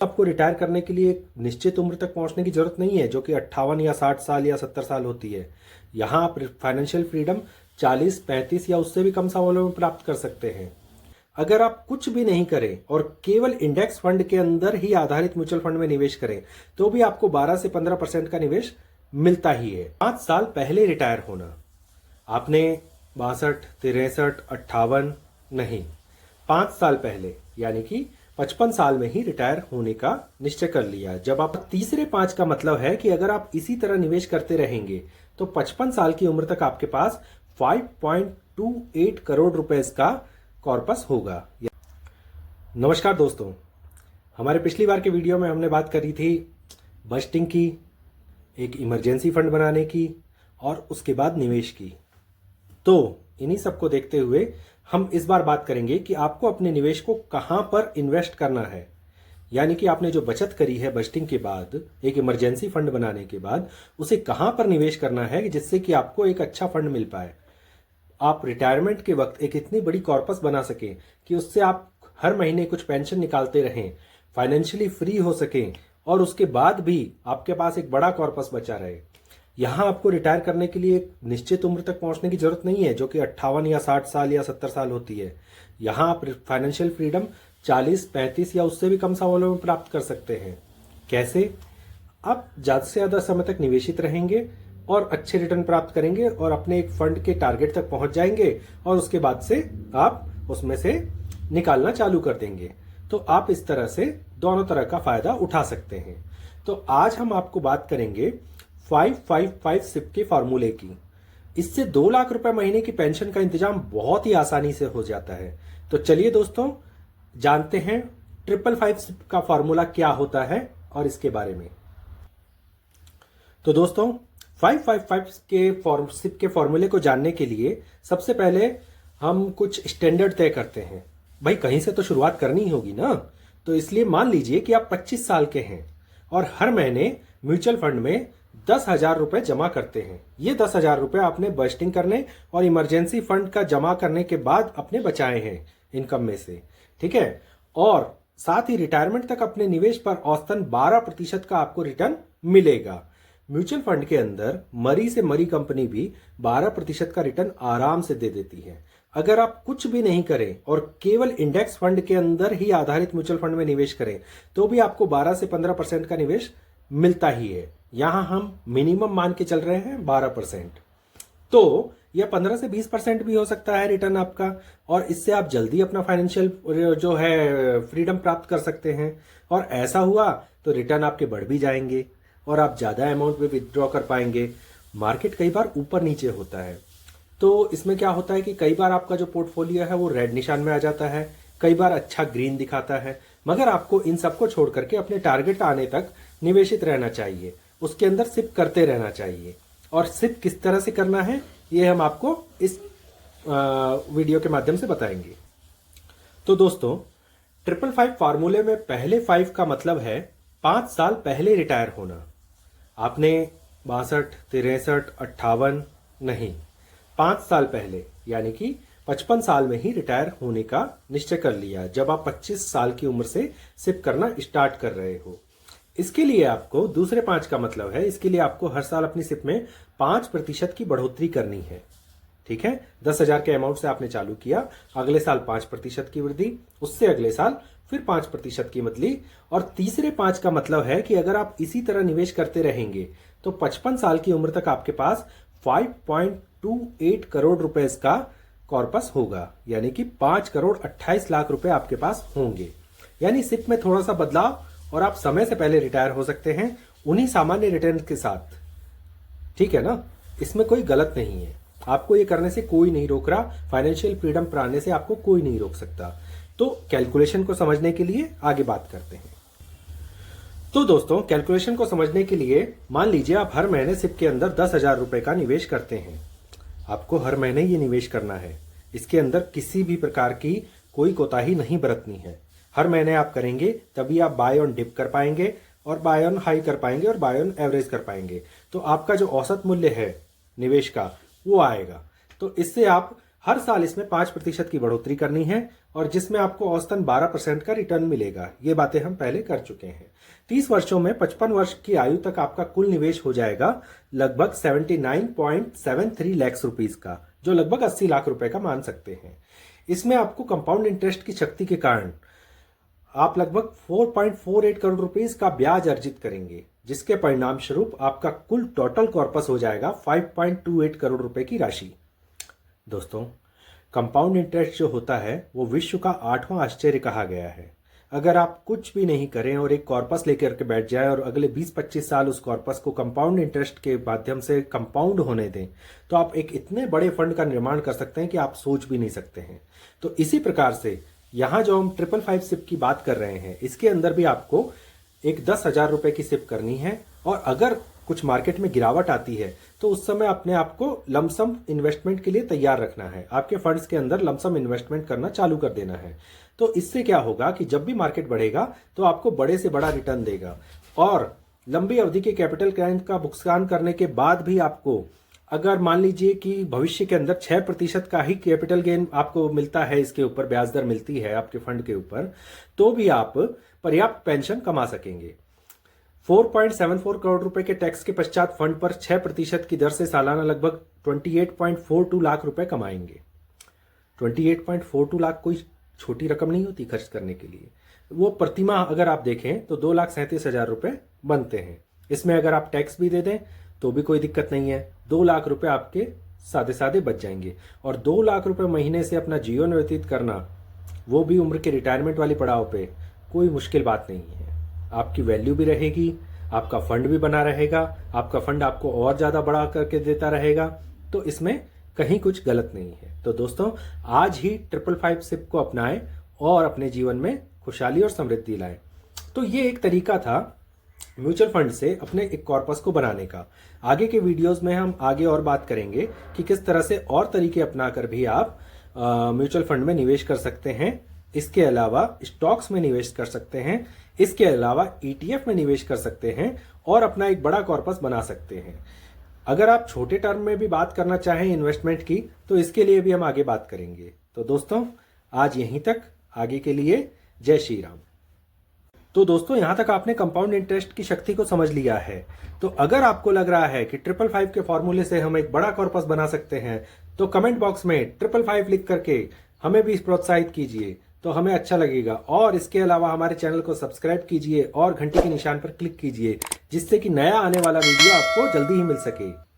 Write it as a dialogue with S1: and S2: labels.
S1: आपको रिटायर करने के लिए एक निश्चित उम्र तक पहुंचने की जरूरत नहीं है जो कि 58 या 60 साल या 70 साल होती है। यहाँ आप फाइनेंशियल फ्रीडम 40, 35 या उससे भी कम सालों में प्राप्त कर सकते हैं। अगर आप कुछ भी नहीं करें और केवल इंडेक्स फंड के अंदर ही आधारित म्यूचुअल फंड में निवेश करें तो भी आपको 12 से 15% का निवेश मिलता ही है। 5 साल पहले रिटायर होना, आपने 62, 63, 58 नहीं, 5 साल पहले यानी कि 55 साल में ही रिटायर होने का निश्चय कर लिया। जब आप तीसरे 5 का मतलब है कि अगर आप इसी तरह निवेश करते रहेंगे तो 55 साल की उम्र तक आपके पास 5.28 करोड़ रुपए का कॉर्पस होगा। नमस्कार दोस्तों, हमारे पिछली बार के वीडियो में हमने बात करी थी बजटिंग की, एक इमरजेंसी फंड बनाने की और उसके बाद निवेश की। तो इन्हीं सबको देखते हुए हम इस बार बात करेंगे कि आपको अपने निवेश को कहां पर इन्वेस्ट करना है। यानी कि आपने जो बचत करी है बजटिंग के बाद, एक इमरजेंसी फंड बनाने के बाद, उसे कहां पर निवेश करना है जिससे कि आपको एक अच्छा फंड मिल पाए। आप रिटायरमेंट के वक्त एक इतनी बड़ी कॉर्पस बना सकें कि उससे आप हर महीने कुछ पेंशन निकालते रहें, फाइनेंशियली फ्री हो सकें और उसके बाद भी आपके पास एक बड़ा कॉर्पस बचा रहे। यहां आपको रिटायर करने के लिए एक निश्चित उम्र तक पहुंचने की जरूरत नहीं है जो कि 58 या 60 साल या 70 साल होती है। यहां आप फाइनेंशियल फ्रीडम 40, 35 या उससे भी कम सालों में प्राप्त कर सकते हैं। कैसे? आप ज्यादा से ज्यादा समय तक निवेशित रहेंगे और अच्छे रिटर्न प्राप्त करेंगे और अपने एक फंड के टारगेट तक पहुंच जाएंगे और उसके बाद से आप उसमें से निकालना चालू कर देंगे। तो आप इस तरह से दोनों तरह का फायदा उठा सकते हैं। तो आज हम आपको बात करेंगे 555 सिप के फॉर्मूले की। इससे 2 लाख रुपए महीने की पेंशन का इंतजाम बहुत ही आसानी से हो जाता है। तो चलिए दोस्तों, जानते हैं 555 सिप का फॉर्मूला क्या होता है और इसके बारे में। तो दोस्तों, 555 के सिप के फॉर्मूले को जानने के लिए सबसे पहले हम कुछ स्टैंडर्ड तय करते हैं। भाई कहीं से तो शुरुआत करनी ही होगी ना। तो इसलिए मान लीजिए कि आप 25 साल के हैं और हर महीने म्यूचुअल फंड में 10,000 रुपए जमा करते हैं। ये 10,000 रुपए आपने बजटिंग करने और इमरजेंसी फंड का जमा करने के बाद अपने बचाए हैं इनकम में से, ठीक है। और साथ ही रिटायरमेंट तक अपने निवेश पर औसतन 12% का आपको रिटर्न मिलेगा। म्यूचुअल फंड के अंदर मरी से मरी कंपनी भी 12% का रिटर्न आराम से दे देती है। अगर आप कुछ भी नहीं करें और केवल इंडेक्स फंड के अंदर ही आधारित म्यूचुअल फंड में निवेश करें तो भी आपको 12 से 15% का निवेश मिलता ही है। यहां हम मिनिमम मान के चल रहे हैं 12%। तो यह 15 से 20% भी हो सकता है रिटर्न आपका, और इससे आप जल्दी अपना फाइनेंशियल जो है फ्रीडम प्राप्त कर सकते हैं। और ऐसा हुआ तो रिटर्न आपके बढ़ भी जाएंगे और आप ज्यादा अमाउंट में विथड्रॉ कर पाएंगे। मार्केट कई बार ऊपर नीचे होता है तो इसमें क्या होता है कि कई बार आपका जो पोर्टफोलियो है वो रेड निशान में आ जाता है, कई बार अच्छा ग्रीन दिखाता है। मगर आपको इन सबको छोड़ करके अपने टारगेट आने तक निवेशित रहना चाहिए, उसके अंदर सिप करते रहना चाहिए। और सिप किस तरह से करना है ये हम आपको इस वीडियो के माध्यम से बताएंगे। तो दोस्तों, 555 फार्मूले में पहले 5 का मतलब है 5 साल पहले रिटायर होना। आपने 62, 63, 58 नहीं, 5 साल पहले यानी कि 55 साल में ही रिटायर होने का निश्चय कर लिया जब आप 25 साल की उम्र से सिप करना स्टार्ट कर रहे हो। इसके लिए आपको दूसरे 5 का मतलब है, इसके लिए आपको हर साल अपनी सिप में 5% की बढ़ोतरी करनी है, ठीक है। 10,000 के अमाउंट से आपने चालू किया, अगले साल 5% की वृद्धि, उससे अगले साल फिर 5% की बदली। और तीसरे 5 का मतलब है कि अगर आप इसी तरह निवेश करते रहेंगे तो 55 साल की उम्र तक आपके पास 5.28 करोड़ रुपए का कॉर्पस होगा, यानी कि 5 करोड़ 28 लाख रुपए आपके पास होंगे। यानी सिप में थोड़ा सा बदलाव और आप समय से पहले रिटायर हो सकते हैं उन्हीं सामान्य रिटर्न के साथ, ठीक है ना। इसमें कोई गलत नहीं है, आपको ये करने से कोई नहीं रोक रहा, फाइनेंशियल फ्रीडम पाने से आपको कोई नहीं रोक सकता। तो कैलकुलेशन को समझने के लिए आगे बात करते हैं। तो दोस्तों, कैलकुलेशन को समझने के लिए मान लीजिए आप हर महीने सिप के अंदर 10,000 रुपए का निवेश करते हैं। आपको हर महीने ये निवेश करना है, इसके अंदर किसी भी प्रकार की कोई कोताही नहीं बरतनी है। हर महीने आप करेंगे तभी आप बाय ऑन डिप कर पाएंगे और बाय ऑन हाई कर पाएंगे और बाय ऑन एवरेज कर पाएंगे। तो आपका जो औसत मूल्य है निवेश का वो आएगा। तो इससे आप हर साल इसमें 5% की बढ़ोतरी करनी है और जिसमें आपको औसतन 12% का रिटर्न मिलेगा। ये बातें हम पहले कर चुके हैं। 30 वर्षों में 55 वर्ष की आयु तक आपका कुल निवेश हो जाएगा लगभग 79.73 लाख रुपीस का, जो लगभग 80 लाख रुपए का मान सकते हैं। इसमें आपको कंपाउंड इंटरेस्ट की शक्ति के कारण आप लगभग 4.48 करोड़ रुपीस का ब्याज अर्जित करेंगे, जिसके परिणाम स्वरूप आपका कुल टोटल कॉर्पस हो जाएगा 5.28 करोड़ रुपए की राशि। दोस्तों, कंपाउंड इंटरेस्ट जो होता है वो विश्व का 8वां आश्चर्य कहा गया है। अगर आप कुछ भी नहीं करें और एक कॉर्पस लेकर के बैठ जाए और अगले 20-25 साल उस कॉर्पस को कंपाउंड इंटरेस्ट के माध्यम से कंपाउंड होने दें, तो आप एक इतने बड़े फंड का निर्माण कर सकते हैं कि आप सोच भी नहीं सकते हैं। तो इसी प्रकार से यहाँ जो हम 555 सिप की बात कर रहे हैं, इसके अंदर भी आपको एक 10,000 रुपए की सिप करनी है और अगर कुछ मार्केट में गिरावट आती है तो उस समय अपने आप को लमसम इन्वेस्टमेंट के लिए तैयार रखना है। आपके फंड्स के अंदर लमसम इन्वेस्टमेंट करना चालू कर देना है। तो इससे क्या होगा कि जब भी मार्केट बढ़ेगा तो आपको बड़े से बड़ा रिटर्न देगा और लंबी अवधि के कैपिटल गेन का भुगतान करने के बाद भी आपको, अगर मान लीजिए कि भविष्य के अंदर 6% का ही कैपिटल गेन आपको मिलता है, इसके ऊपर ब्याज दर मिलती है आपके फंड के ऊपर, तो भी आप पर्याप्त पेंशन कमा सकेंगे। 4.74 करोड़ रुपए के टैक्स के पश्चात फंड पर 6% की दर से सालाना लगभग 28.42 लाख रुपए कमाएंगे। 28.42 लाख कोई छोटी रकम नहीं होती खर्च करने के लिए। वो प्रतिमाह अगर आप देखें तो 2,37,000 रुपए बनते हैं। इसमें अगर आप टैक्स भी दे दें तो भी कोई दिक्कत नहीं है। 2 लाख रुपए आपके सादे सादे बच जाएंगे और 2 लाख रुपए महीने से अपना जीवन व्यतीत करना, वो भी उम्र के रिटायरमेंट वाली पड़ाव पे, कोई मुश्किल बात नहीं है। आपकी वैल्यू भी रहेगी, आपका फंड भी बना रहेगा, आपका फंड आपको और ज्यादा बढ़ा करके देता रहेगा। तो इसमें कहीं कुछ गलत नहीं है। तो दोस्तों, आज ही 555 सिप को अपनाएं और अपने जीवन में खुशहाली और समृद्धि लाएं। तो ये एक तरीका था म्यूचुअल फंड से अपने एक कॉर्पस को बनाने का। आगे के वीडियोस में हम आगे और बात करेंगे कि किस तरह से और तरीके अपनाकर भी आप म्यूचुअल फंड में निवेश कर सकते हैं। इसके अलावा स्टॉक्स में निवेश कर सकते हैं, इसके अलावा ETF में निवेश कर सकते हैं और अपना एक बड़ा कॉर्पस बना सकते हैं। अगर आप छोटे टर्म में भी बात करना चाहें इन्वेस्टमेंट की, तो इसके लिए भी हम आगे बात करेंगे। तो दोस्तों, आज यहीं तक। आगे के लिए जय श्री राम। तो दोस्तों, यहां तक आपने कंपाउंड इंटरेस्ट की शक्ति को समझ लिया है। तो अगर आपको लग रहा है कि 555 के फॉर्मूले से हम एक बड़ा कॉर्पस बना सकते हैं, तो कमेंट बॉक्स में 555 लिख करके हमें भी प्रोत्साहित कीजिए, तो हमें अच्छा लगेगा। और इसके अलावा हमारे चैनल को सब्सक्राइब कीजिए और घंटी के निशान पर क्लिक कीजिए, जिससे कि नया आने वाला वीडियो आपको जल्दी ही मिल सके।